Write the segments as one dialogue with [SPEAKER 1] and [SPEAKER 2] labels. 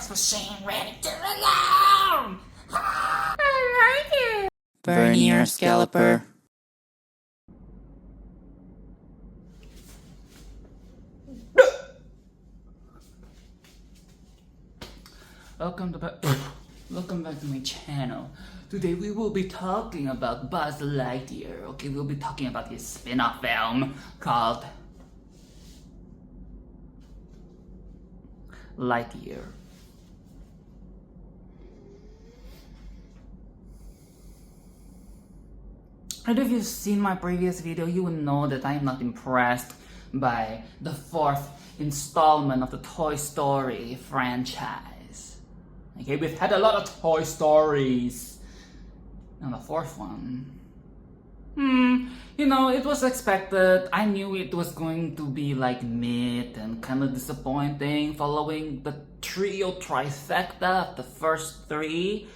[SPEAKER 1] X machine ready to alarm! I like it!
[SPEAKER 2] Vernier Scalloper.
[SPEAKER 1] Welcome back to my channel. Today we will be talking about Buzz Lightyear. Okay, we'll be talking about his spin-off film called Lightyear. And if you've seen my previous video, you will know that I am not impressed by the fourth installment of the Toy Story franchise. Okay, we've had a lot of Toy Stories. And the fourth one, it was expected. I knew it was going to be like mid and kind of disappointing following the trio trifecta of the first three.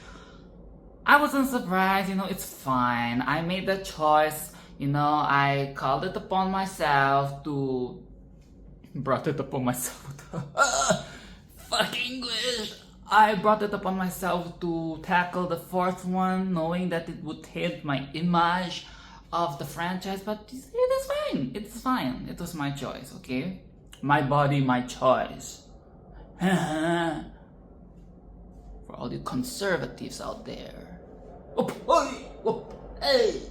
[SPEAKER 1] I wasn't surprised, it's fine. I made that choice, I called it upon myself to... Brought it upon myself. Fucking wish! I brought it upon myself to tackle the fourth one, knowing that it would hit my image of the franchise, but it is fine. It's fine. It was my choice, okay? My body, my choice. For all you conservatives out there. Hey!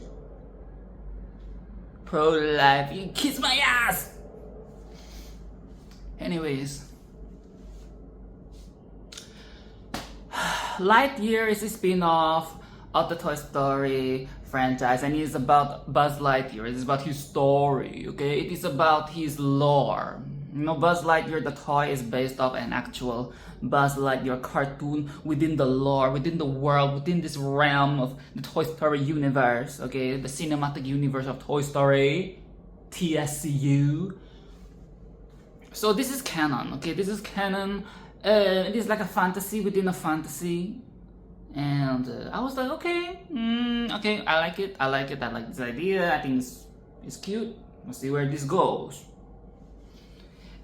[SPEAKER 1] Pro-life, you kiss my ass! Anyways. Lightyear is a spin-off of the Toy Story franchise, and it's about Buzz Lightyear. It's about his story, okay? It is about his lore. Buzz Lightyear, the toy, is based off an actual Buzz Lightyear cartoon within the lore, within the world, within this realm of the Toy Story universe, okay? The cinematic universe of Toy Story, TSCU. So this is canon, okay? This is canon. It is like a fantasy within a fantasy. And I was like, okay, I like it. I like this idea. I think it's cute. We'll see where this goes.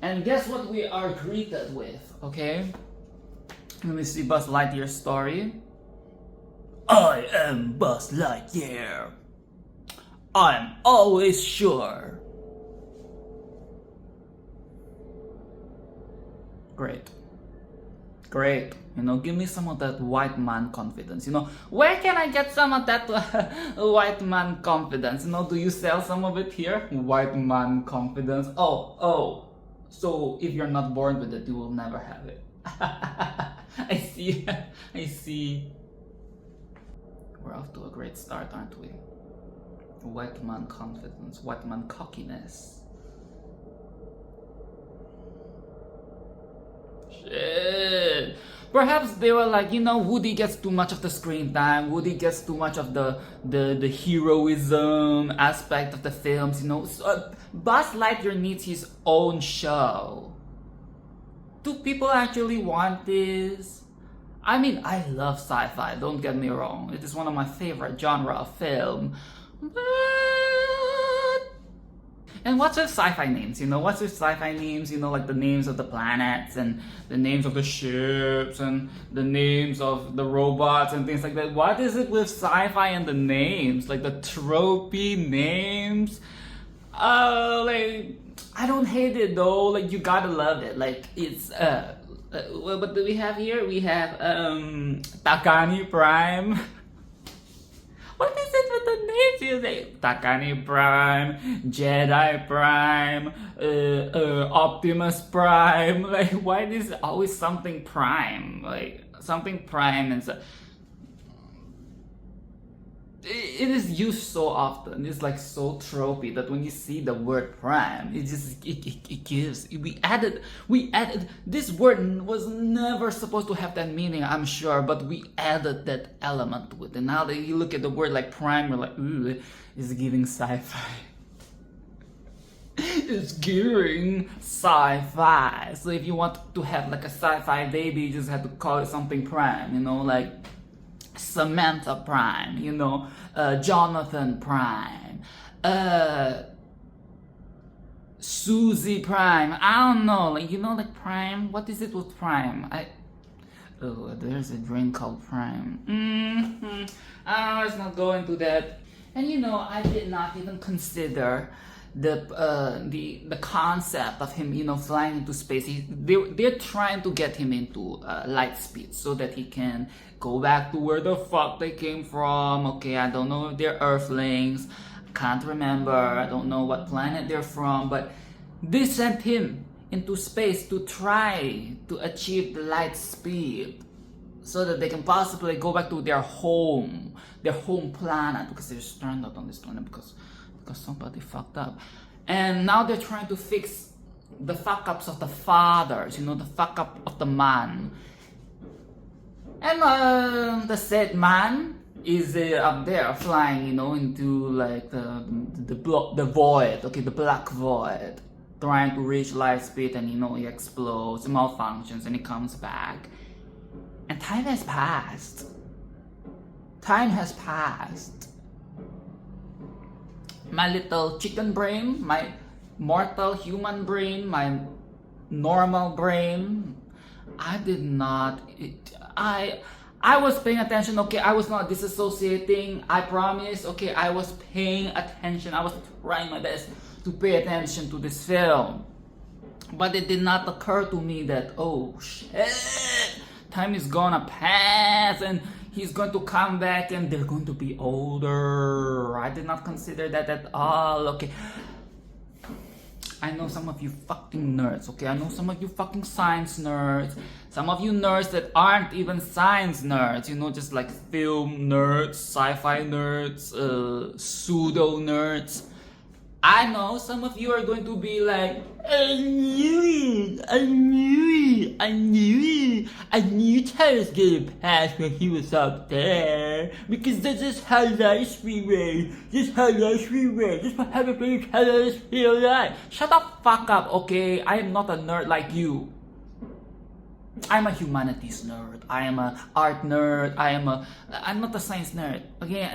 [SPEAKER 1] And guess what we are greeted with, okay? Let me see Buzz Lightyear's story. I am Buzz Lightyear. I'm always sure. Great. Give me some of that white man confidence. Where can I get some of that white man confidence? Do you sell some of it here? White man confidence. Oh. So if you're not born with it, you will never have it. I see. We're off to a great start, aren't we? White man confidence, white man cockiness. Shit. Perhaps they were like, Woody gets too much of the screen time. Woody gets too much of the heroism aspect of the films, So, Buzz Lightyear needs his own show. Do people actually want this? I mean, I love sci-fi, don't get me wrong. It is one of my favorite genre of film. But... And what's with sci-fi names? What's with sci-fi names? Like the names of the planets and the names of the ships and the names of the robots and things like that. What is it with sci-fi and the names? Like the tropey names? I don't hate it though. Like, you gotta love it. Like, it's, what do we have here? We have, Takani Prime. What is it with the names? You say Takani Prime, Jedi Prime, Optimus Prime. Like, why is always something Prime? Like, something Prime and so... It is used so often. It's like so tropey that when you see the word prime, it gives. We added. This word was never supposed to have that meaning, I'm sure, but we added that element to it. And now that you look at the word like prime, you're like, ooh, it's giving sci-fi. It's giving sci-fi. So if you want to have like a sci-fi baby, you just have to call it something prime, like Samantha Prime, Jonathan Prime, Susie Prime. I don't know, like Prime. What is it with Prime? Oh, there's a drink called Prime. Let's not go into that. And you know, I did not even consider the concept of him, you know, flying into space. They're trying to get him into light speed so that he can go back to where the fuck they came from. Okay, I don't know if they're Earthlings. Can't remember. I don't know what planet they're from, but they sent him into space to try to achieve the light speed so that they can possibly go back to their home planet, because they're stranded on this planet because somebody fucked up. And now they're trying to fix the fuck ups of the fathers, you know, the fuck up of the man. And the said man is up there flying, you know, into like the void, okay, the black void, trying to reach light speed, and you know, he explodes, malfunctions, and he comes back. And time has passed. Time has passed. My little chicken brain, my mortal human brain, my normal brain, I did not. I was paying attention, okay, I was not disassociating, I promise, okay, I was paying attention, I was trying my best to pay attention to this film. But it did not occur to me that, oh shit, time is gonna pass and he's going to come back and they're going to be older. I did not consider that at all, okay. I know some of you fucking nerds, okay? I know some of you fucking science nerds. Some of you nerds that aren't even science nerds, you know, just like film nerds, sci-fi nerds, pseudo nerds. I know some of you are going to be like, I knew Tyler's gonna pass when he was up there. Because that's just how nice we were. Just how nice we were. Just what everybody tell us feel like. Shut the fuck up, okay? I am not a nerd like you. I'm a humanities nerd. I am an art nerd. I'm not a science nerd. Okay?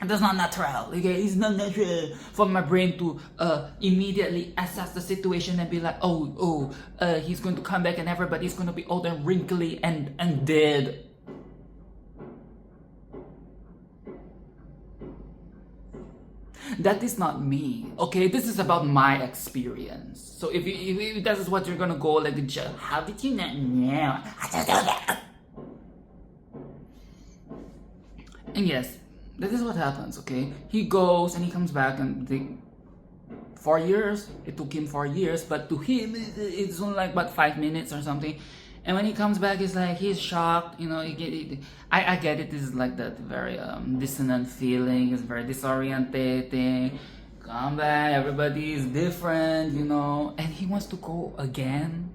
[SPEAKER 1] That's not natural, okay? It's not natural for my brain to immediately assess the situation and be like, he's going to come back and everybody's going to be old and wrinkly and dead. That is not me, okay? This is about my experience. So if that is what you're gonna go like, how did you not know? And yes, that is what happens, okay? He goes and he comes back and 4 years, it took him 4 years, but to him, it's only like about 5 minutes or something. And when he comes back, it's like, he's shocked, you know, I get it, this is like that very dissonant feeling, it's very disorientating. Come back, everybody is different, you know, and he wants to go again.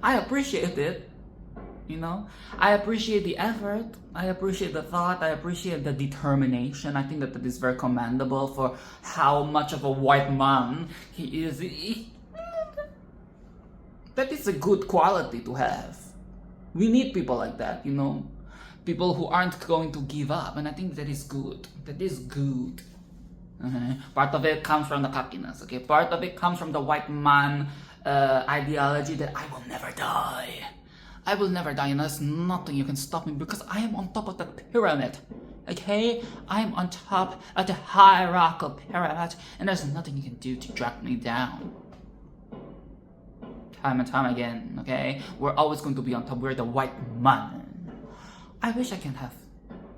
[SPEAKER 1] I appreciate it, you know. I appreciate the effort. I appreciate the thought. I appreciate the determination. I think that is very commendable for how much of a white man he is. That is a good quality to have. We need people like that, you know. People who aren't going to give up. And I think that is good. That is good. Part of it comes from the cockiness, okay? Part of it comes from the white man ideology that I will never die. I will never die, and there's nothing you can stop me because I am on top of the pyramid. Okay? I am on top of the hierarchical pyramid, and there's nothing you can do to drag me down. Time and time again, okay? We're always going to be on top. We're the white man. I wish I can have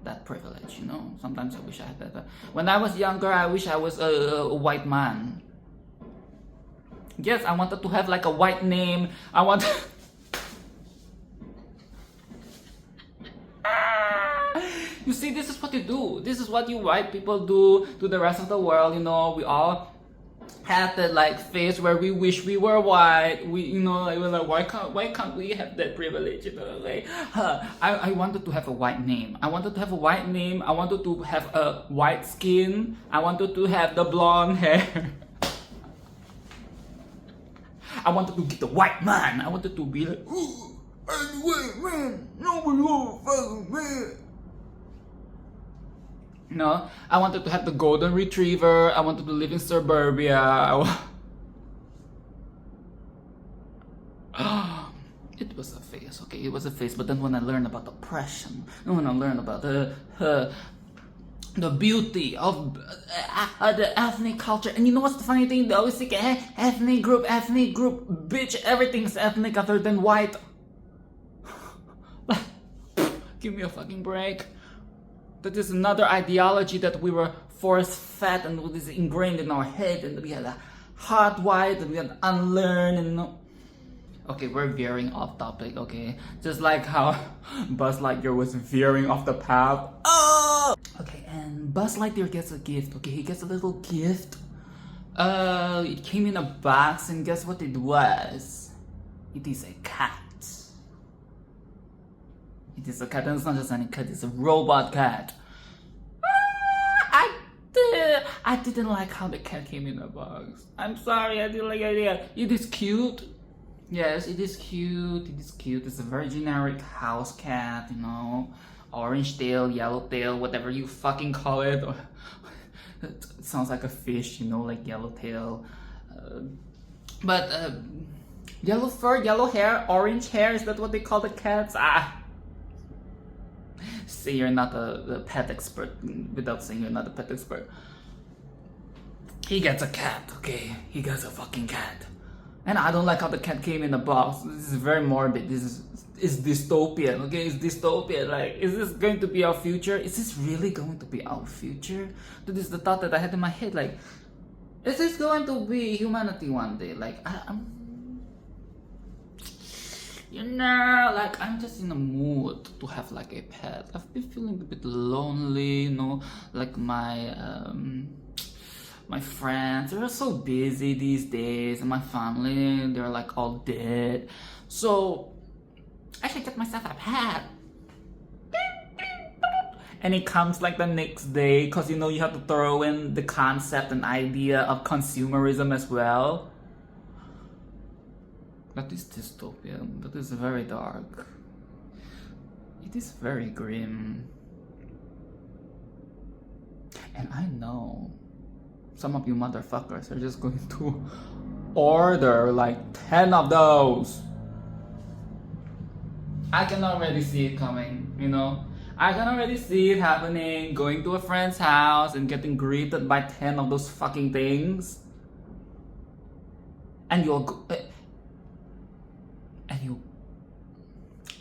[SPEAKER 1] that privilege, you know? Sometimes I wish I had that. But when I was younger, I wish I was a white man. Yes, I wanted to have like a white name. I want. You see, this is what you do. This is what you white people do to the rest of the world. You know, we all have that like face where we wish we were white. We, you know, like, we're like, why can't we have that privilege? You know, like, I wanted to have a white name. I wanted to have a white name. I wanted to have a white skin. I wanted to have the blonde hair. I wanted to get the white man. I wanted to be like, oh, I'm the white man. Nobody won't fucking man. No, I wanted to have the golden retriever. I wanted to live in suburbia. It was a phase, okay? It was a phase. But then when I learned about oppression, and when I learned about the beauty of the ethnic culture, and you know what's the funny thing? They always think ethnic group, bitch. Everything's ethnic other than white. Give me a fucking break. That is another ideology that we were force-fed and it is ingrained in our head, and we had a hardwired and we had unlearned and okay, we're veering off topic, okay? Just like how Buzz Lightyear was veering off the path. Oh! Okay, and Buzz Lightyear gets a gift, okay? He gets a little gift. It came in a box, and guess what it was? It is a cat. It is a cat, and it's not just any cat, it's a robot cat. I didn't like how the cat came in a box. I'm sorry, I didn't like the idea. It is cute. Yes, it is cute. It is cute. It's a very generic house cat, you know. Orange tail, yellow tail, whatever you fucking call it. It sounds like a fish, you know, like yellowtail. But yellow fur, yellow hair, orange hair, is that what they call the cats? Say you're not a pet expert without saying you're not a pet expert. He gets a cat, okay? He gets a fucking cat. And I don't like how the cat came in a box. This is very morbid. This is dystopian, okay? It's dystopian. Like, is this going to be our future? Is this really going to be our future? That is the thought that I had in my head. Like, is this going to be humanity one day? Like, I'm you know, like, I'm just in a mood to have like a pet. I've been feeling a bit lonely, you know, like my friends, they're so busy these days, and my family, they're like all dead. So I should get myself a pet. And it comes like the next day, because you know you have to throw in the concept and idea of consumerism as well. That is dystopian. That is very dark. It is very grim. And I know some of you motherfuckers are just going to order like 10 of those. I can already see it coming, you know. I can already see it happening, going to a friend's house and getting greeted by 10 of those fucking things. And you'll go,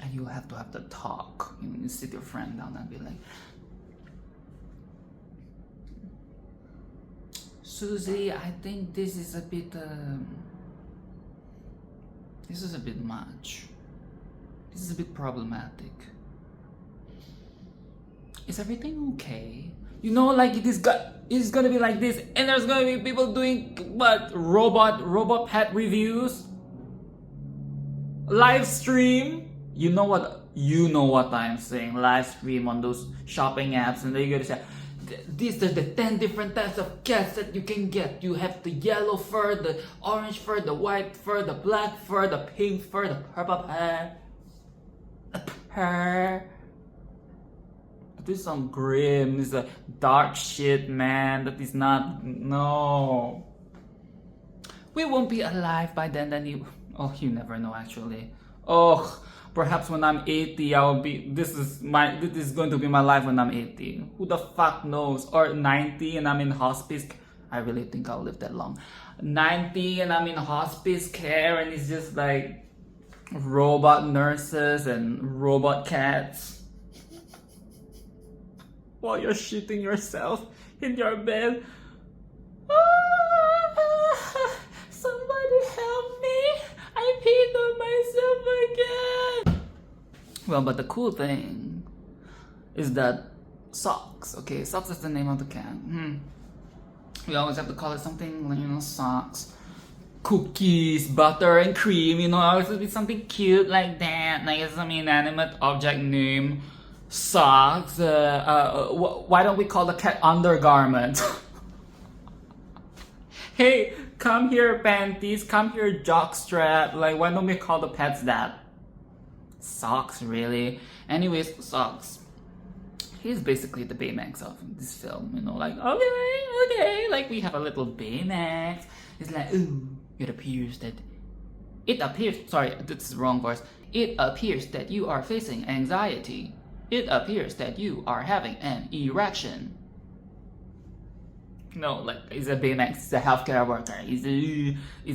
[SPEAKER 1] and you have to have the talk. You know, you sit your friend down and be like, Susie, I think this is a bit much. This is a bit problematic. Is everything okay? You know, like it's gonna be like this, and there's gonna be people doing what, robot pet reviews, live stream. You know what I'm saying. Live stream on those shopping apps, and they're gonna say, these are the 10 different types of cats that you can get. You have the yellow fur, the orange fur, the white fur, the black fur, the pink fur, the purple fur. This is some grim, this is a dark shit, man. That is not, no. We won't be alive by then you never know actually. Oh, perhaps when I'm 80, I'll be, this is going to be my life when I'm 80. Who the fuck knows? Or 90 and I'm in hospice. I really think I'll live that long. 90 and I'm in hospice care, and it's just like robot nurses and robot cats. While you're shitting yourself in your bed. Somebody help me! I peed on myself again! Well, but the cool thing is that Socks, okay, Socks is the name of the cat. We always have to call it something, you know, Socks. Cookies, butter, and cream, you know, always be something cute like that. Like some inanimate object name. Socks. Why don't we call the cat undergarment? Hey, come here panties, come here jockstrap. Like, why don't we call the pets that? Socks, really? Anyways, Socks. He's basically the Baymax of this film, you know, like, okay, like we have a little Baymax. It's like, ooh, sorry, this is the wrong verse. It appears that you are facing anxiety. It appears that you are having an erection. No, like, he's a Baymax, he's a healthcare worker. He's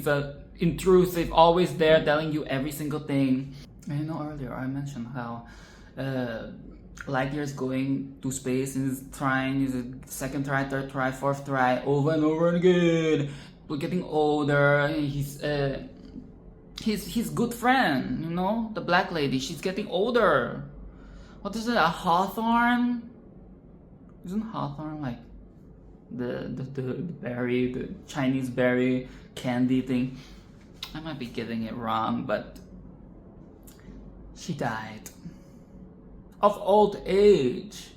[SPEAKER 1] a intrusive, always there telling you every single thing. And you know, earlier I mentioned how Lightyear's going to space and he's trying, he's a second try, third try, fourth try, over and over again. We're getting older. He's his good friend, you know, the black lady. She's getting older. What is it? A Hawthorne? Isn't Hawthorne like the berry, the Chinese berry candy thing? I might be getting it wrong, but she died of old age.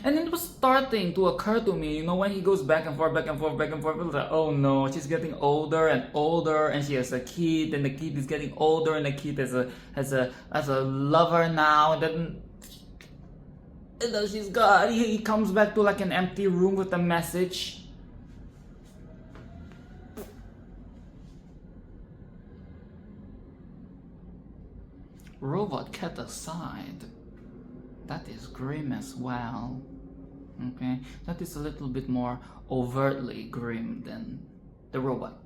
[SPEAKER 1] And it was starting to occur to me, you know, when he goes back and forth, it was like, oh no, she's getting older and older, and she has a kid, and the kid is getting older, and the kid has a lover now, and then she's got, he comes back to like an empty room with a message. Robot cat aside, that is grim as well. Okay, that is a little bit more overtly grim than the robot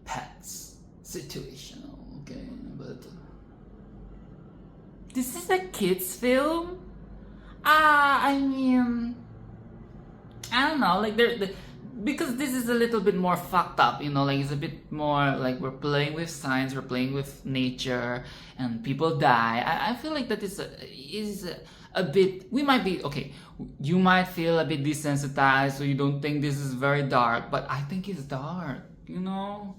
[SPEAKER 1] pets situation. Okay, but this is a kids film. I mean, I don't know, like because this is a little bit more fucked up, you know, like it's a bit more like we're playing with science, we're playing with nature, and people die. I feel like that is a bit, we might be, okay, you might feel a bit desensitized, so you don't think this is very dark, but I think it's dark, you know?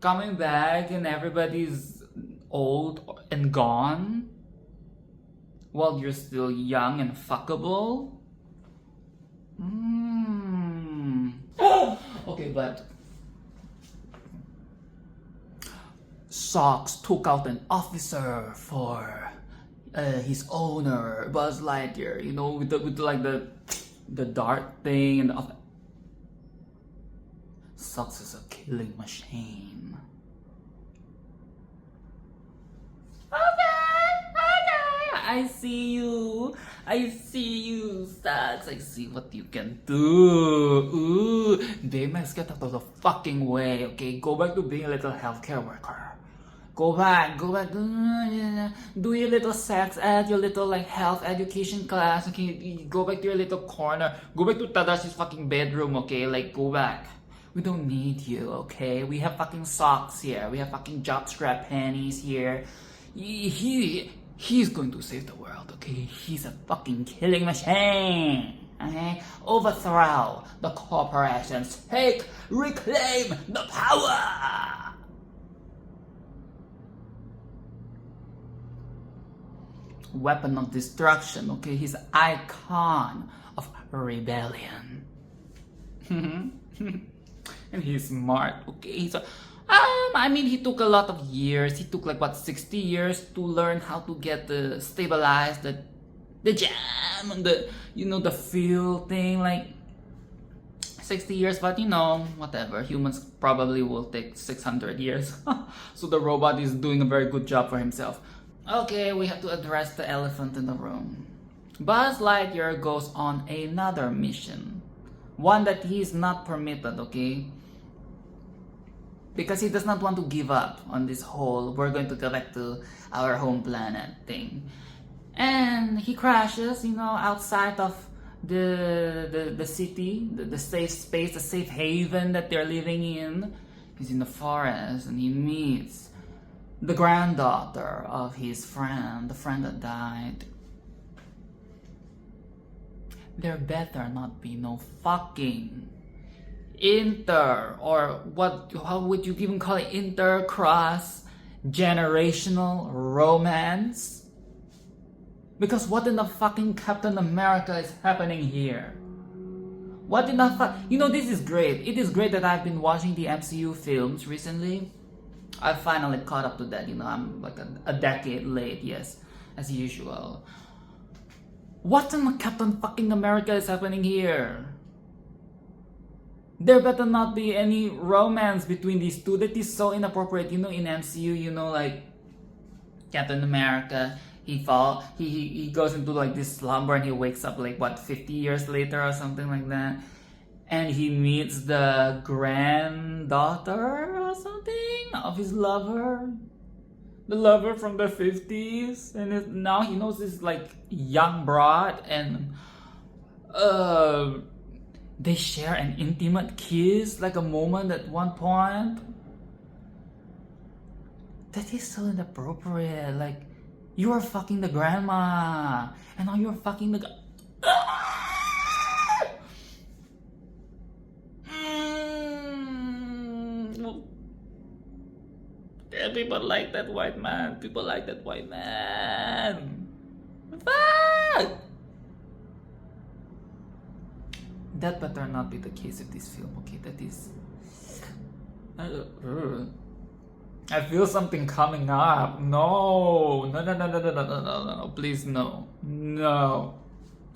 [SPEAKER 1] Coming back and everybody's old and gone while you're still young and fuckable. Okay, but Socks took out an officer for his owner, Buzz Lightyear, you know, with like the dart thing and the Socks is a killing machine. Okay, I see you, Socks. I see what you can do. Ooh, Baymax, get out of the fucking way, okay? Go back to being a little healthcare worker. Go back, do your little sex ed, your little like health education class, okay? Go back to your little corner. Go back to Tadashi's fucking bedroom, okay? Like, go back. We don't need you, okay? We have fucking Socks here. We have fucking jockstrap panties here. He's going to save the world, okay? He's a fucking killing machine, okay? Overthrow the corporations. Reclaim the power! Weapon of destruction, okay? He's an icon of rebellion. And he's smart, okay? I mean, he took a lot of years. He took like, what, 60 years to learn how to get stabilize the jam and the feel thing, like 60 years, but you know, whatever. Humans probably will take 600 years. So the robot is doing a very good job for himself. Okay, we have to address the elephant in the room. Buzz Lightyear goes on another mission. One that he is not permitted, okay? Because he does not want to give up on this whole we're going to go back to our home planet thing. And he crashes, you know, outside of the city, the safe space, the safe haven that they're living in. He's in the forest and he meets the granddaughter of his friend, the friend that died. There better not be no fucking how would you even call it, inter-cross generational romance? Because what in the fucking Captain America is happening here? What in the you know, this is great. It is great that I've been watching the MCU films recently. I finally caught up to that, you know, I'm like a decade late, yes. as usual. What in Captain fucking America is happening here? There better not be any romance between these two. That is so inappropriate. You know, in MCU, you know, like Captain America, he goes into like this slumber and he wakes up like what 50 years later or something like that, and he meets the granddaughter or something of his lover, the lover from the 50s, and now he knows this like young broad, and they share an intimate kiss, like a moment at one point. That is so inappropriate. Like, you are fucking the grandma, and now you're fucking the Yeah, people like that white man. People like that white man. Fuck! That better not be the case of this film, okay? That is... I feel something coming up. No, please no. No.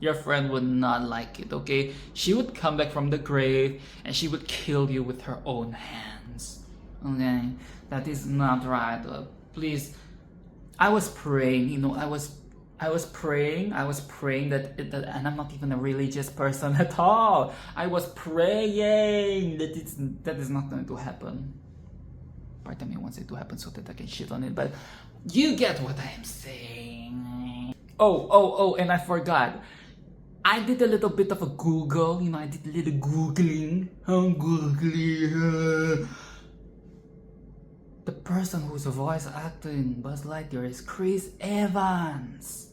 [SPEAKER 1] Your friend would not like it, okay? She would come back from the grave and she would kill you with her own hands. Okay? That is not right. Please. I was praying, you know, I was praying that, and I'm not even a religious person at all. I was praying that is not going to happen. Part of me wants it to happen so that I can shit on it, but you get what I am saying. Oh, and I forgot. I did a little bit of a Google, you know, I did a little Googling. The person who's voice acting Buzz Lightyear is Chris Evans.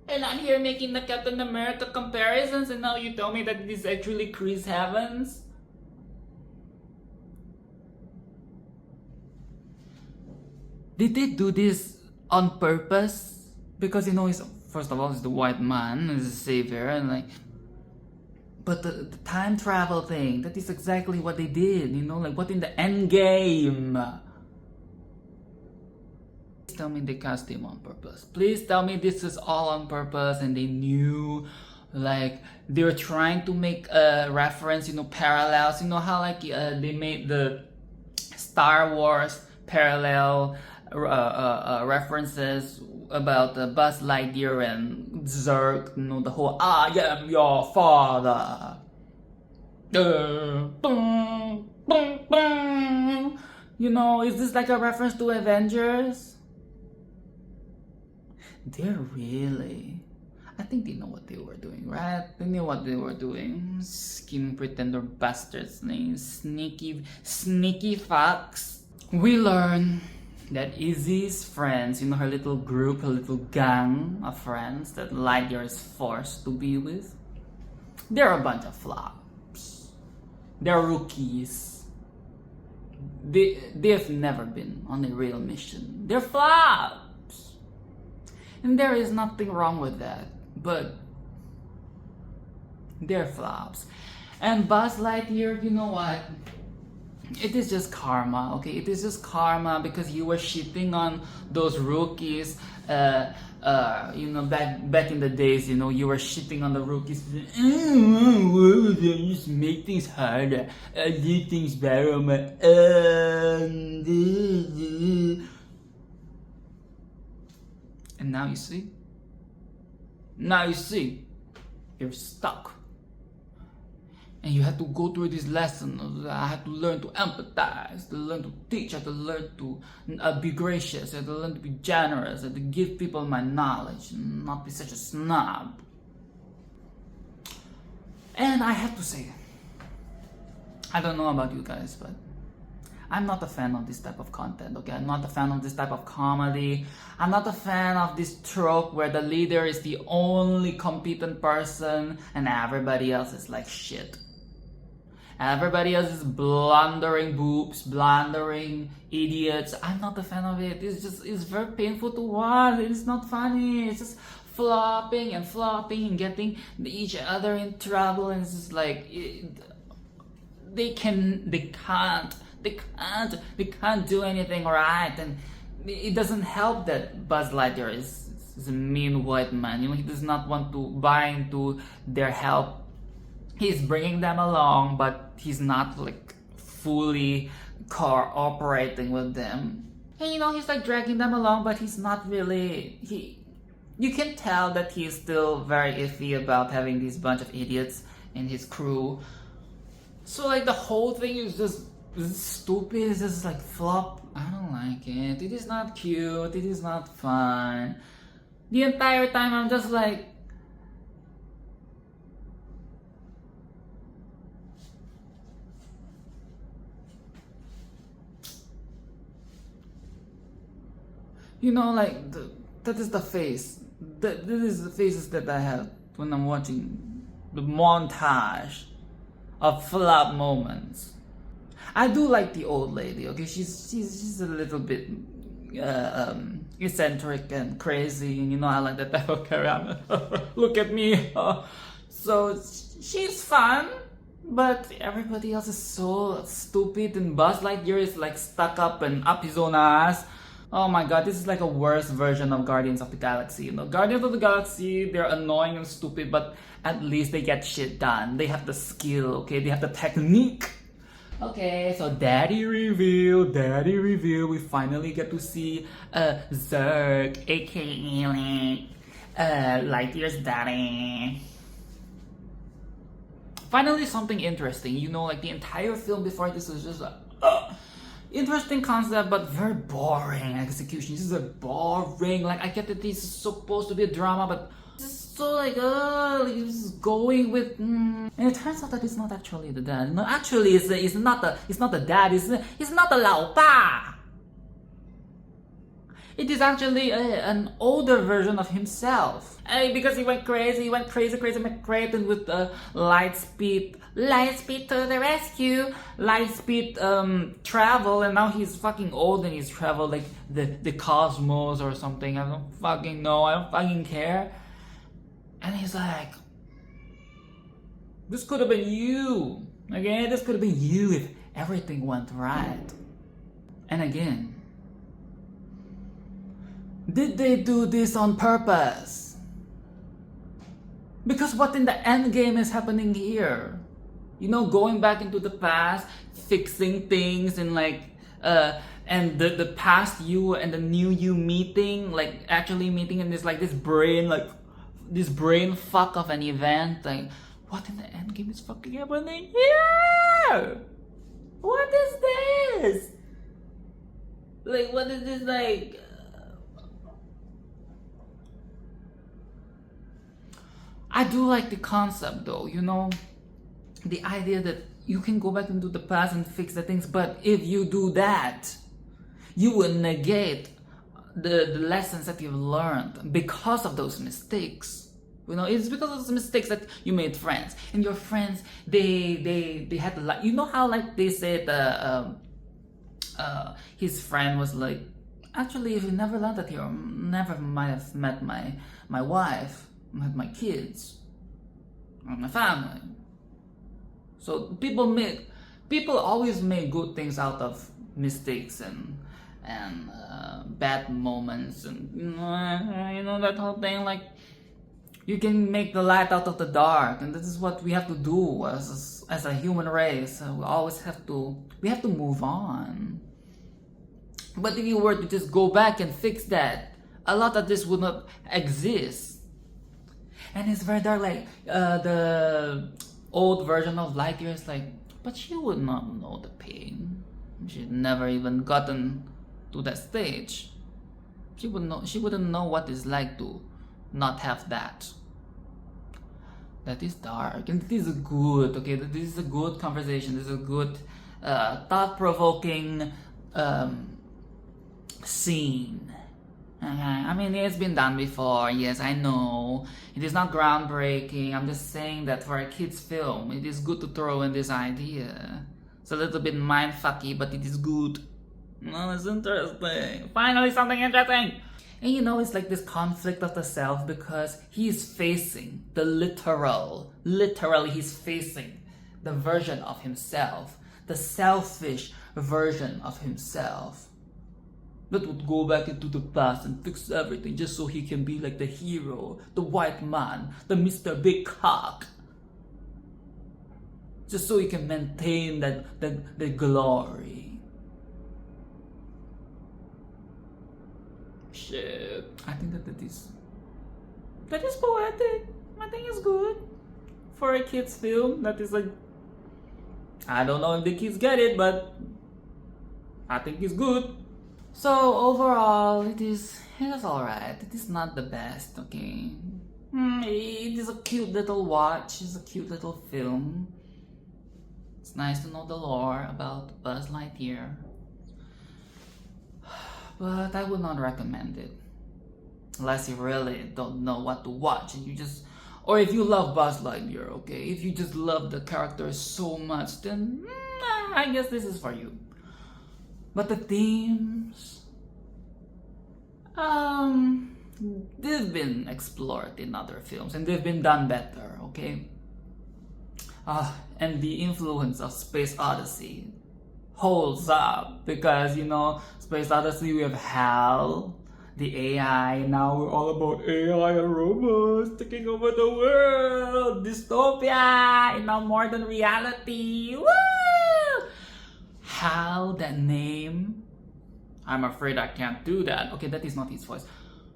[SPEAKER 1] And I'm here making the Captain America comparisons, and now you tell me that it is actually Chris Evans? Did they do this on purpose? Because, you know, first of all, he's the white man, he's the savior, and like... But the time travel thing, that is exactly what they did, you know, like what in the end game? Please tell me they cast him on purpose. Please tell me this is all on purpose and they knew, like, they were trying to make a reference, you know, parallels. You know how like they made the Star Wars parallel references about Buzz Lightyear and Zurg, you know, the whole "I am your father." You know, is this like a reference to Avengers? They're really... I think they know what they were doing, right? They knew what they were doing. Scheming pretender bastards named sneaky fucks. We learn that Izzy's friends, you know, her little group, her little gang of friends that Lightyear is forced to be with, they're a bunch of flops. They're rookies. They've never been on a real mission. They're flops. And there is nothing wrong with that, but they're flops. And Buzz Lightyear, you know what? It is just karma, okay? It is just karma because you were shitting on those rookies, you know, back in the days, you know, you were shitting on the rookies. Just make things harder, do things better on my own. And now you see? Now you see, you're stuck. And you had to go through this lesson. I had to learn to empathize, to learn to teach, I had to learn to be gracious, I had to learn to be generous, I had to give people my knowledge and not be such a snob. And I have to say, I don't know about you guys, but I'm not a fan of this type of content, okay? I'm not a fan of this type of comedy. I'm not a fan of this trope where the leader is the only competent person and everybody else is like shit. Everybody else is blundering boobs, blundering idiots. I'm not a fan of it. It's very painful to watch. It's not funny. It's just flopping and getting each other in trouble. And it's just like, they can't do anything right. And it doesn't help that Buzz Lightyear is a mean white man. He does not want to buy into their help. He's bringing them along, but he's not like fully cooperating with them. And he's like dragging them along, but he's not really. You can tell that he's still very iffy about having these bunch of idiots in his crew. So like the whole thing is just stupid. It's just like flop. I don't like it. It is not cute. It is not fun. The entire time I'm just like, like that is the face. This is the faces that I have when I'm watching the montage of flop moments. I do like the old lady. Okay, she's a little bit eccentric and crazy, and I like that type of character. Look at me. So she's fun, but everybody else is so stupid, and Buzz Lightyear is like stuck up and up his own ass. Oh my god, this is like a worse version of Guardians of the Galaxy. Guardians of the Galaxy, they're annoying and stupid, but at least they get shit done. They have the skill, okay? They have the technique. Okay, so daddy reveal. We finally get to see Zurg, aka Lightyear's daddy. Finally something interesting. Like the entire film before this was just like, interesting concept, but very boring execution. This is boring. Like, I get that this is supposed to be a drama, but this is so like, it's going with. And it turns out that it's not actually the dad. No, actually, it's not the dad. It's not the 老爸. It is actually an older version of himself. Because he went crazy, McCrayton with Lightspeed to the rescue, Lightspeed travel, and now he's fucking old and he's traveled like the cosmos or something. I don't fucking know, I don't fucking care. And he's like, this could have been you. Okay, this could have been you if everything went right. And again, did they do this on purpose? Because what in the end game is happening here? Going back into the past, fixing things, and like, and the past you and the new you meeting, like actually meeting, and this brain fuck of an event. Like, what in the end game is fucking happening here? What is this? Like, what is this like? I do like the concept though, the idea that you can go back into the past and fix the things, but if you do that, you will negate the lessons that you've learned because of those mistakes. It's because of those mistakes that you made friends, and your friends they had to how like they said his friend was like, actually, if you never learned that, you never might have met my wife, met my kids, or my family. So people always make good things out of mistakes and bad moments, and that whole thing. Like, you can make the light out of the dark, and this is what we have to do as a human race. We always have to move on. But if you were to just go back and fix that, a lot of this would not exist. And it's very dark. Like the old version of Lightyear is like, but she would not know the pain. She'd never even gotten to that stage. She wouldn't know what it's like to not have that. That is dark, and this is good. Okay, this is a good conversation. This is a good, thought-provoking scene. Okay, I mean, it's been done before. Yes, I know it is not groundbreaking. I'm just saying that for a kids' film, it is good to throw in this idea. It's a little bit mindfucky, but it is good. No, it's interesting. Finally, something interesting. And it's like this conflict of the self, because he's facing the literally he's facing the version of himself, the selfish version of himself. that would go back into the past and fix everything just so he can be like the hero, the white man, the Mr. Big Cock. Just so he can maintain that glory. Shit. I think that is poetic. I think it's good. For a kid's film, that is like, I don't know if the kids get it, but I think it's good. So overall, it is alright. It is not the best, okay? It is a cute little watch. It's a cute little film. It's nice to know the lore about Buzz Lightyear. But I would not recommend it. Unless you really don't know what to watch and you just... Or if you love Buzz Lightyear, okay? If you just love the character so much, then I guess this is for you. But the themes... they've been explored in other films and they've been done better, okay? And the influence of Space Odyssey holds up because, you know, Space Odyssey we have Hal, the AI, now we're all about AI and robots taking over the world, dystopia in a modern reality. Woo! Hal, that name, I'm afraid I can't do that. Okay, that is not his voice.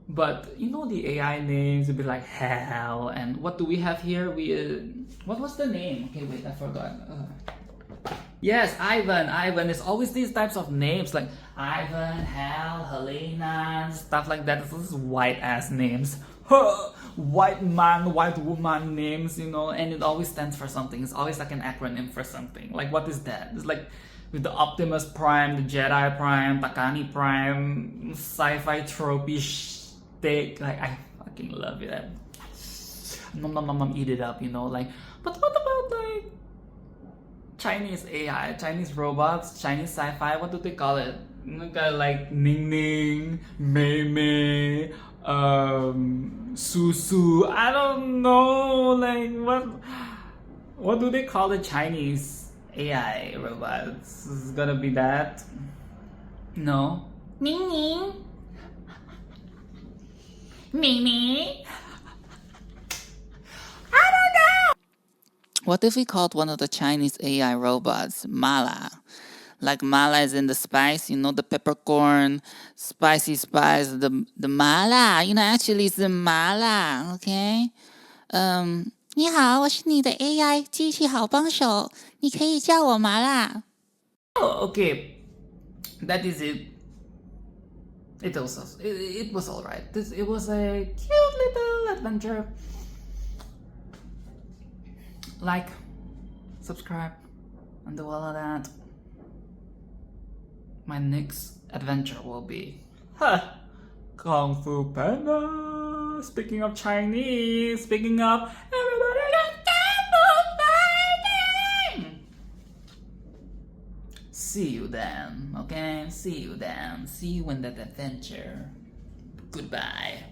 [SPEAKER 1] But you know the AI names would be like Hal, and what do we have here? What was the name? Okay, wait, I forgot. Yes, Ivan. It's always these types of names like Ivan, Hal, Helena, stuff like that. Those white ass names. White man, white woman names, you know, and it always stands for something. It's always like an acronym for something. Like, what is that? It's like with the Optimus Prime, the Jedi Prime, Takani Prime, sci-fi tropey steak. Like, I fucking love it. Eat it up, you know. Like, but what about like Chinese AI, Chinese robots, Chinese sci-fi? What do they call it? Like Ning Ning, Mei Mei, Su Su. I don't know. Like what do they call the Chinese AI robots? Is it gonna be that? No. Ning Ning. Mimi. I don't know.
[SPEAKER 2] What if we called one of the Chinese AI robots Mala? Like mala is in the spice, you know, the peppercorn, spicy spice, the mala. You know, actually it's the mala, okay? 你好，我是你的 AI 机器好帮手，你可以叫我麻辣。
[SPEAKER 1] Oh, okay. That is it. It was alright. It was a cute little adventure. Like, subscribe, and do all of that. My next adventure will be Kung Fu Panda. Speaking of Chinese, speaking of everybody loves Kung Fu fighting. See you then, okay? See you then. See you in that adventure. Goodbye.